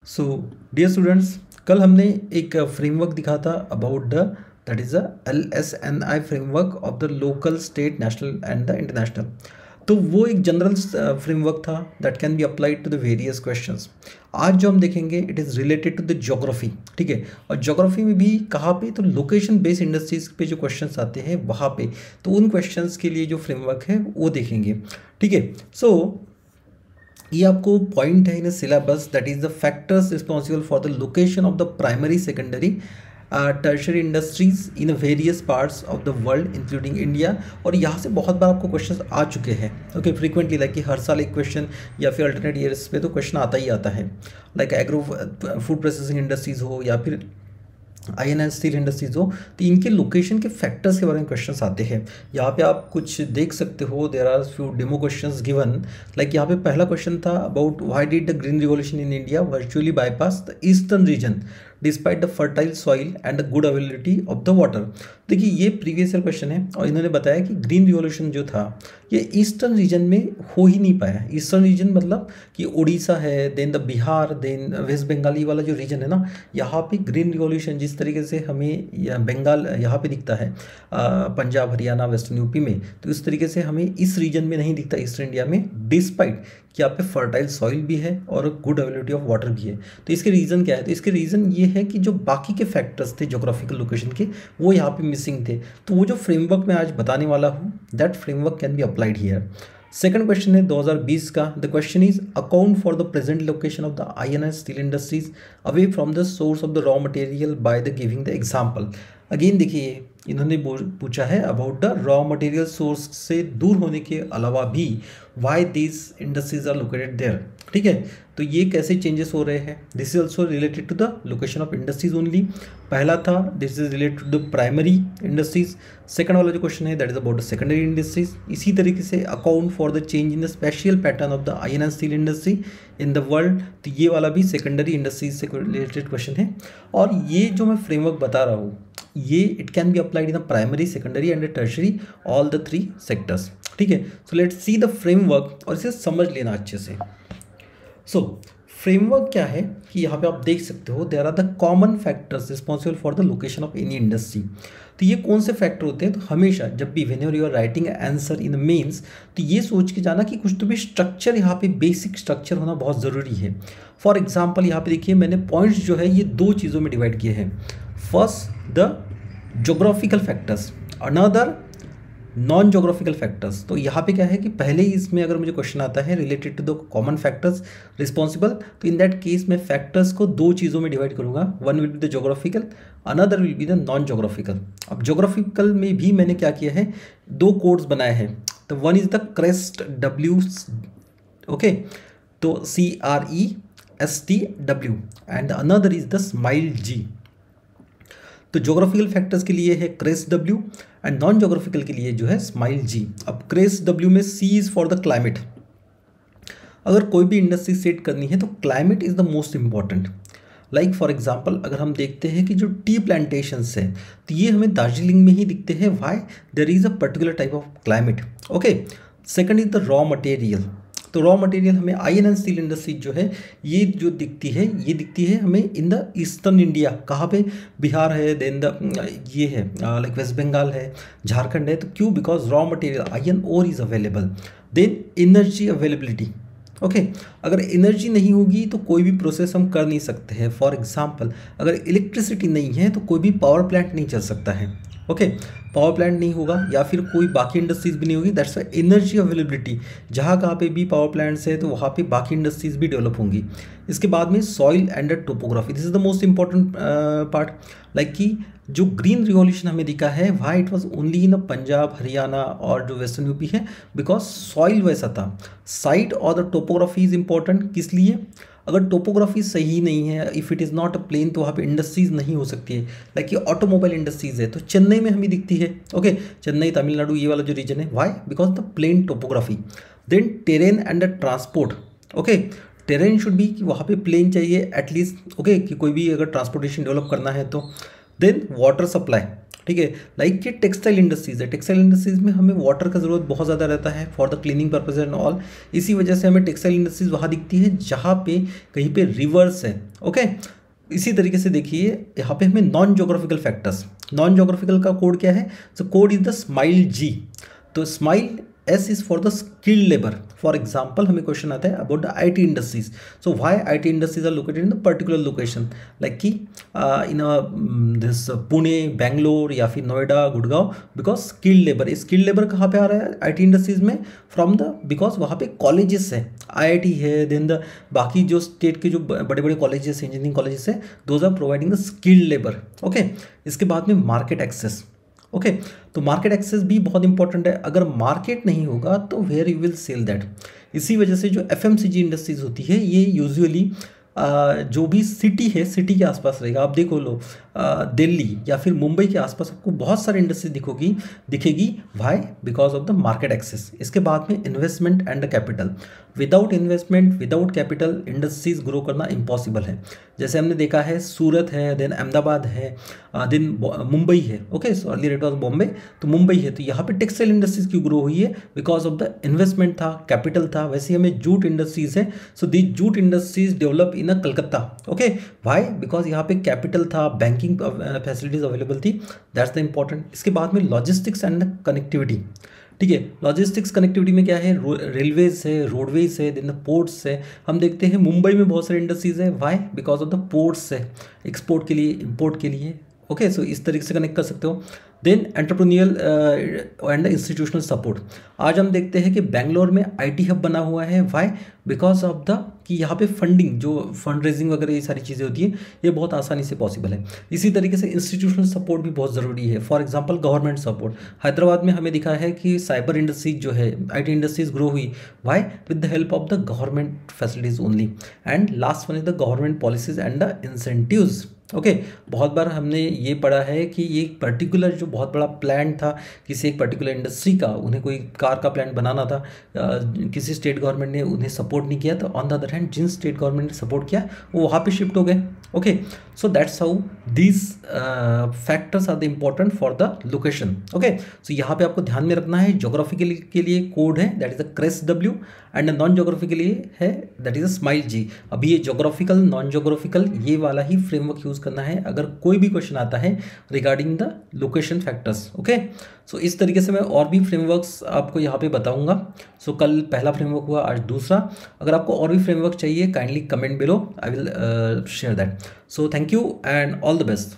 So dear students, कल हमने एक फ्रेमवर्क दिखा था about the that is the LSNI framework of the local, state, national and the international. तो वो एक जनरल फ्रेमवर्क था that can be applied to the various questions. आज जो हम देखेंगे it is related to the geography, ठीक है। और ज्योग्राफी में भी कहाँ पे, तो लोकेशन बेस्ड इंडस्ट्रीज पे जो क्वेश्चंस आते हैं वहाँ पे, तो उन क्वेश्चंस के लिए जो फ्रेमवर्क है वो देखेंगे, ठीक है। सो ये आपको पॉइंट है in syllabus, that is the factors responsible for the location of the primary, secondary, tertiary industries in various parts of the world including India. और यहाँ से बहुत बार आपको क्वेश्चंस आ चुके हैं, ओके, फ्रीक्वेंटली, लाइक कि हर साल एक क्वेश्चन या फिर अल्टरनेट ईयर्स पे तो क्वेश्चन आता ही आता है। Like agro food processing industries हो या फिर आयरन एंड स्टील इंडस्ट्रीज हो, तो इनके लोकेशन के फैक्टर्स के बारे में क्वेश्चंस आते हैं। यहाँ पे आप कुछ देख सकते हो, there are few demo questions given. Like यहाँ पे पहला क्वेश्चन था about why did the green revolution in India virtually bypass the eastern region despite the fertile soil and the good availability of the water. देखिए ये previous year question है और इन्होंने बताया कि ग्रीन रिवॉल्यूशन जो था ये ईस्टर्न रीजन में हो ही नहीं पाया। ईस्टर्न रीजन मतलब कि उड़ीसा है, then the Bihar, then West Bengal, ये वाला जो रीजन है ना, यहाँ पे ग्रीन रिवॉल्यूशन जिस तरीके से हमें या बंगाल यहाँ पे दिखता है, पंजाब, हरियाणा, वेस्टर्न यूपी में, तो इस तरीके से हमें इस रीजन में नहीं दिखता ईस्टर्न इंडिया में, डिस्पाइट कि यहाँ पे फर्टाइल सॉइल भी है और गुड अवेलेबिलिटी ऑफ वाटर भी है। तो इसके रीज़न क्या है, तो इसके रीज़न ये है कि जो बाकी के फैक्टर्स थे जोग्राफिकल लोकेशन के, वो यहाँ पे मिसिंग थे। तो वो जो फ्रेमवर्क मैं आज बताने वाला हूँ, that framework can be applied here. Second question है 2020 का। The question is account for the present location of the iron and steel industries away from the source of the raw material by the giving the example. Again देखिए इन्होंने पूछा है about the raw material source से दूर होने के अलावा भी why these industries are located there, ठीक है। तो ये कैसे चेंजेस हो रहे हैं, this is also related to the location of industries only. पहला था this is related to the primary industries. Second वाला जो क्वेश्चन है that is about the secondary industries. इसी तरीके से account for the change in the spatial pattern of the iron and steel industry in the world, तो ये वाला भी सेकेंडरी इंडस्ट्रीज से रिलेटेड क्वेश्चन है। और ये जो मैं फ्रेमवर्क बता रहा हूँ ये it can be applied in the primary, secondary and tertiary, all the three sectors, ठीक है। So let's see the framework और इसे समझ लेना अच्छे से। सो फ्रेमवर्क क्या है कि यहाँ पे आप देख सकते हो there are the common factors responsible for the location of any industry. तो ये कौन से फैक्टर होते हैं, तो हमेशा जब भी whenever you are writing answer in mains, तो ये सोच के जाना कि कुछ तो भी स्ट्रक्चर, यहाँ पे बेसिक स्ट्रक्चर होना बहुत ज़रूरी है। फॉर एग्जाम्पल यहाँ पे देखिए मैंने पॉइंट्स जो है ये दो चीज़ों में डिवाइड किए हैं। First the geographical factors, another non geographical factors. तो यहाँ पे क्या है कि पहले ही इसमें अगर मुझे क्वेश्चन आता है related to the common factors responsible, तो इन दैट केस मैं फैक्टर्स को दो चीज़ों में डिवाइड करूँगा। One will be the geographical, another will be the non geographical. अब जोग्राफिकल में भी मैंने क्या किया है, दो कोड्स बनाए हैं। तो one is the crest W, okay, तो CRESTW and another is the smile G। तो जोग्राफिकल फैक्टर्स के लिए है crest W and non geographical के लिए जो है स्माइल G। अब क्रेस्ट डब्ल्यू में C is for the climate. अगर कोई भी इंडस्ट्री सेट करनी है तो climate is the most important. Like for example अगर हम देखते हैं कि जो टी प्लांटेशंस हैं तो ये हमें दार्जिलिंग में ही दिखते हैं। Why, there is a particular type of climate, okay. Second is the raw material. तो रॉ मटेरियल हमें आयरन एंड स्टील इंडस्ट्री जो है ये जो दिखती है, ये दिखती है हमें इन द ईस्टर्न इंडिया। कहाँ पे, बिहार है, देन द ये है लाइक वेस्ट बंगाल है, झारखंड है। तो क्यों, because raw material iron ore is available. Then energy availability, okay. अगर एनर्जी नहीं होगी तो कोई भी प्रोसेस हम कर नहीं सकते हैं। फॉर एग्जांपल अगर इलेक्ट्रिसिटी नहीं है तो कोई भी पावर प्लांट नहीं चल सकता है, ओके। पावर प्लांट नहीं होगा या फिर कोई बाकी इंडस्ट्रीज भी नहीं होगी, दैट्स एनर्जी अवेलेबिलिटी। जहाँ कहाँ पे भी पावर प्लांट्स है तो वहाँ पे बाकी इंडस्ट्रीज भी डेवलप होंगी। इसके बाद में soil and topography, this is the most important part. Like कि जो ग्रीन रिवॉल्यूशन हमें दिखा है why it was only in Punjab, Haryana और जो वेस्टर्न यूपी है, बिकॉज सॉइल वैसा था। साइट और द टोपोग्राफी इज इंपॉर्टेंट, किस लिए, अगर टोपोग्राफी सही नहीं है, if it is not a plain, तो वहाँ पे इंडस्ट्रीज़ नहीं हो सकती है। लाइक ये ऑटोमोबाइल इंडस्ट्रीज़ है तो चेन्नई में हमें दिखती है, ओके, चेन्नई, तमिलनाडु, ये वाला जो रीजन है। Why, because the plain topography. Then terrain and the transport, okay. Terrain should be कि वहाँ पे प्लेन चाहिए एटलीस्ट, ओके, कि कोई भी अगर ट्रांसपोर्टेशन डेवलप करना है तो। देन वाटर सप्लाई, ठीक है। लाइक ये टेक्सटाइल इंडस्ट्रीज़ है, टेक्सटाइल इंडस्ट्रीज़ में हमें वाटर का ज़रूरत बहुत ज़्यादा रहता है for the cleaning purpose and all. इसी वजह से हमें टेक्सटाइल इंडस्ट्रीज़ वहाँ दिखती है जहाँ पे कहीं पे रिवर्स है, ओके। इसी तरीके से देखिए यहाँ पे हमें non geographical factors, non geographical का कोड क्या है? So code is the smile G. तो smile S is for the skilled labour. For example हमें क्वेश्चन आता है about the IT industries. So why IT industries are located in the particular location, like कि in this Pune, Bangalore या फिर Noida, Gurgaon, because skilled labour. Skilled labour कहाँ पे आ रहा है आईटी इंडस्ट्रीज में? फ्रॉम द, बिकॉज वहाँ पे कॉलेजेस है, आईआईटी है, देन द बाकी जो स्टेट के जो बड़े बड़े कॉलेजेस, इंजीनियरिंग कॉलेजेस है, those are providing the skilled labour. Okay. इसके बाद में मार्केट एक्सेस। ओके। तो मार्केट एक्सेस भी बहुत इंपॉर्टेंट है। अगर मार्केट नहीं होगा तो where you will sell that. इसी वजह से जो एफएमसीजी इंडस्ट्रीज होती है ये यूजुअली जो भी सिटी है, सिटी के आसपास रहेगा। आप देखो लो दिल्ली या फिर मुंबई के आसपास आपको बहुत सारी इंडस्ट्री दिखेगी। Why? Because of the market access. इसके बाद में investment and the capital. Without investment, without capital industries grow करना इम्पॉसिबल है। जैसे हमने देखा है सूरत है, देन अहमदाबाद है, देन मुंबई है। Okay, so earlier it was Bombay, तो मुंबई है। तो यहाँ पे टेक्सटाइल इंडस्ट्रीज क्यों ग्रो हुई है? बिकॉज ऑफ द इन्वेस्टमेंट था, कैपिटल था। वैसे हमें जूट इंडस्ट्रीज है, so the jute industries develop in a Calcutta. Okay, why? Because यहाँ पे कैपिटल था, बैंकिंग फैसिलिटीज अवेलेबल थी। That's the important. इसके बाद में लॉजिस्टिक्स एंड कनेक्टिविटी। ठीक है, लॉजिस्टिक्स कनेक्टिविटी में क्या है? रेलवेज है, रोडवेज है, देन पोर्ट्स है। हम देखते हैं मुंबई में बहुत सारे इंडस्ट्रीज है। Why? Because of the ports है, एक्सपोर्ट के लिए, इंपोर्ट के लिए। ओके, सो इस तरीके से कनेक्ट कर सकते हो। Then entrepreneurial and institutional support. आज हम देखते हैं कि बेंगलोर में आईटी हब बना हुआ है। व्हाई? बिकॉज ऑफ द कि यहाँ पे फंडिंग, जो फंड रेजिंग वगैरह ये सारी चीज़ें होती है, ये बहुत आसानी से पॉसिबल है। इसी तरीके से इंस्टीट्यूशनल सपोर्ट भी बहुत ज़रूरी है। For example government support. Hyderabad में हमें दिखा है कि साइबर इंडस्ट्रीज जो है, आईटी इंडस्ट्रीज ग्रो हुई। Why? With the help of the government facilities only. And last one is the government policies and the incentives. Okay, बहुत बार हमने ये पढ़ा है कि ये पर्टिकुलर जो बहुत बड़ा प्लान था किसी एक पर्टिकुलर इंडस्ट्री का, उन्हें कोई कार का प्लान बनाना था, किसी स्टेट गवर्नमेंट ने उन्हें सपोर्ट नहीं किया, तो ऑन द अदर हैंड जिन स्टेट गवर्नमेंट ने सपोर्ट किया वो वहाँ पे शिफ्ट हो गए। Okay, so that's how these factors are the important for the location. Okay, so यहाँ पे आपको ध्यान में रखना है, जोग्राफी के लिए कोड है that is the crest W, and non geography के लिए है दैट इज अ स्माइल जी। अभी ये जोग्राफिकल, नॉन जोग्राफिकल, ये वाला ही फ्रेमवर्क यूज करना है अगर कोई भी क्वेश्चन आता है regarding the location factors. Okay, so इस तरीके से मैं और भी फ्रेमवर्क्स आपको यहाँ पे बताऊंगा। सो कल पहला फ्रेमवर्क हुआ, आज दूसरा। अगर आपको और भी फ्रेमवर्क चाहिए kindly comment below, I will share that. So thank you and all the best.